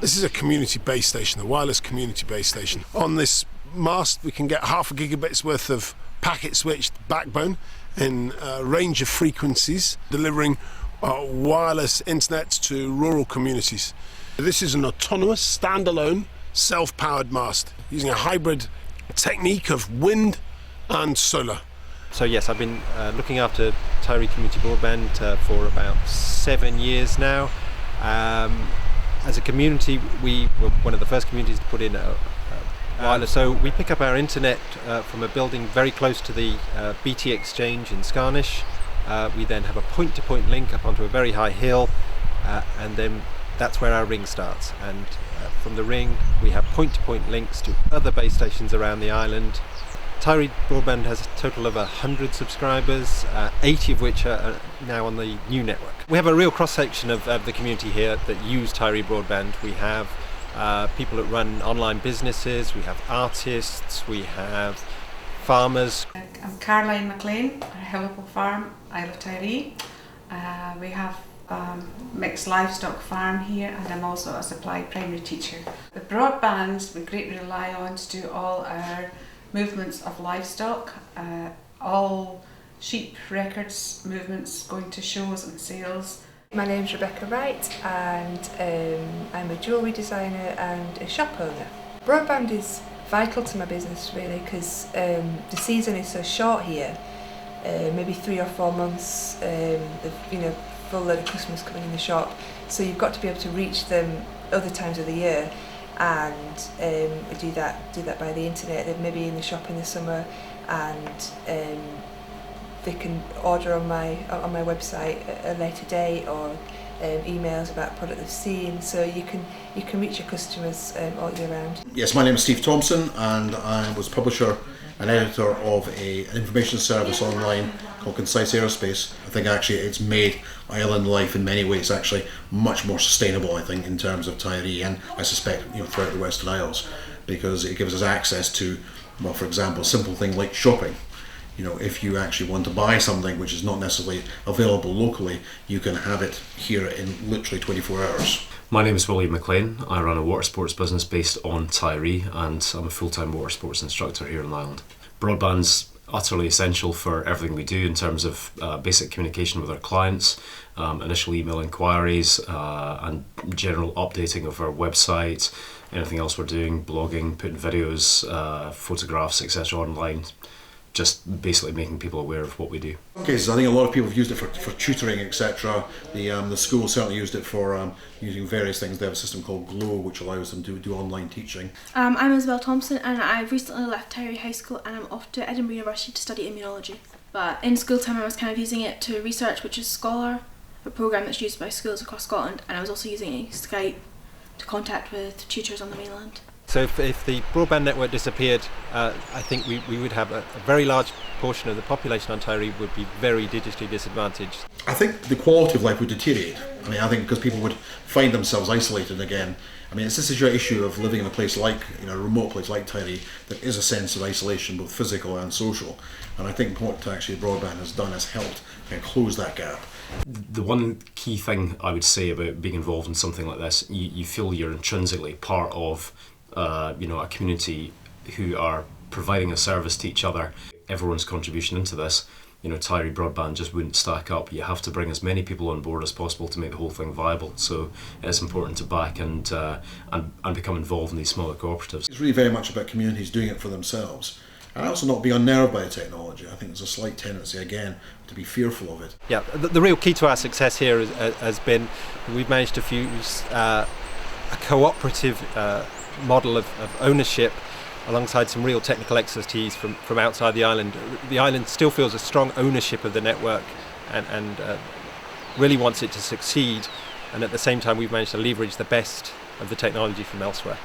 This is a community base station, a wireless community base station. On this mast we can get 0.5 gigabits worth of packet switched backbone in a range of frequencies, delivering wireless internet to rural communities. This is an autonomous, standalone, self-powered mast using a hybrid technique of wind and solar. So yes, I've been looking after Tiree Community Broadband for about 7 years now. As a community, we were one of the first communities to put in wireless. So we pick up our internet from a building very close to the BT Exchange in Scarnish. We then have a point-to-point link up onto a very high hill, and then that's where our ring starts. And from the ring, we have point-to-point links to other base stations around the island. Tiree Broadband has a total of 100 subscribers, 80 of which are now on the new network. We have a real cross-section of the community here that use Tiree Broadband. We have people that run online businesses, we have artists, we have farmers. I'm Caroline McLean, at Hillipple Farm, Isle of Tiree. We have mixed livestock farm here, and I'm also a supplied primary teacher. The broadband we greatly rely on to do all our movements of livestock, all sheep records, movements going to shows and sales. My name's Rebecca Wright, and I'm a jewellery designer and a shop owner. Broadband is vital to my business really, because the season is so short here, maybe 3 or 4 months, full load of customers coming in the shop, so you've got to be able to reach them other times of the year, and we do that by the internet. They're maybe in the shop in the summer, and they can order on my website at a later date, or emails about product they've seen, so you can reach your customers all year round. Yes, my name is Steve Thompson, and I was publisher and editor of an information service online called Concise Aerospace. I think actually it's made island life in many ways actually much more sustainable, I think, in terms of Tiree, and I suspect throughout the Western Isles, because it gives us access to, well, for example, a simple thing like shopping. If you actually want to buy something which is not necessarily available locally, you can have it here in literally 24 hours. My name is William McLean. I run a water sports business based on Tiree, and I'm a full-time water sports instructor here on the island. Broadband's utterly essential for everything we do in terms of basic communication with our clients, initial email inquiries, and general updating of our website, anything else we're doing, blogging, putting videos, photographs, etc. online. Just basically making people aware of what we do. Okay, so I think a lot of people have used it for tutoring, etc. The school certainly used it for using various things. They have a system called Glow, which allows them to do online teaching. I'm Isabel Thompson, and I've recently left Tiree High School, and I'm off to Edinburgh University to study immunology. But in school time I was kind of using it to research, which is Scholar, a programme that's used by schools across Scotland, and I was also using Skype to contact with tutors on the mainland. So if the broadband network disappeared, I think we would have a very large portion of the population on Tiree would be very digitally disadvantaged. I think the quality of life would deteriorate. I think because people would find themselves isolated again. It's this is your issue of living in a place like, a remote place like Tiree. There is a sense of isolation, both physical and social. And I think what actually broadband has done is helped close that gap. The one key thing I would say about being involved in something like this, you feel you're intrinsically part of a community who are providing a service to each other. Everyone's contribution into this, Tiree Broadband just wouldn't stack up. You have to bring as many people on board as possible to make the whole thing viable. So it's important to back and become involved in these smaller cooperatives. It's really very much about communities doing it for themselves, and also not be unnerved by the technology. I think there's a slight tendency again to be fearful of it. Yeah, the real key to our success here has been we've managed to fuse a cooperative model of ownership alongside some real technical expertise from outside the island. The island still feels a strong ownership of the network and really wants it to succeed, and at the same time we've managed to leverage the best of the technology from elsewhere.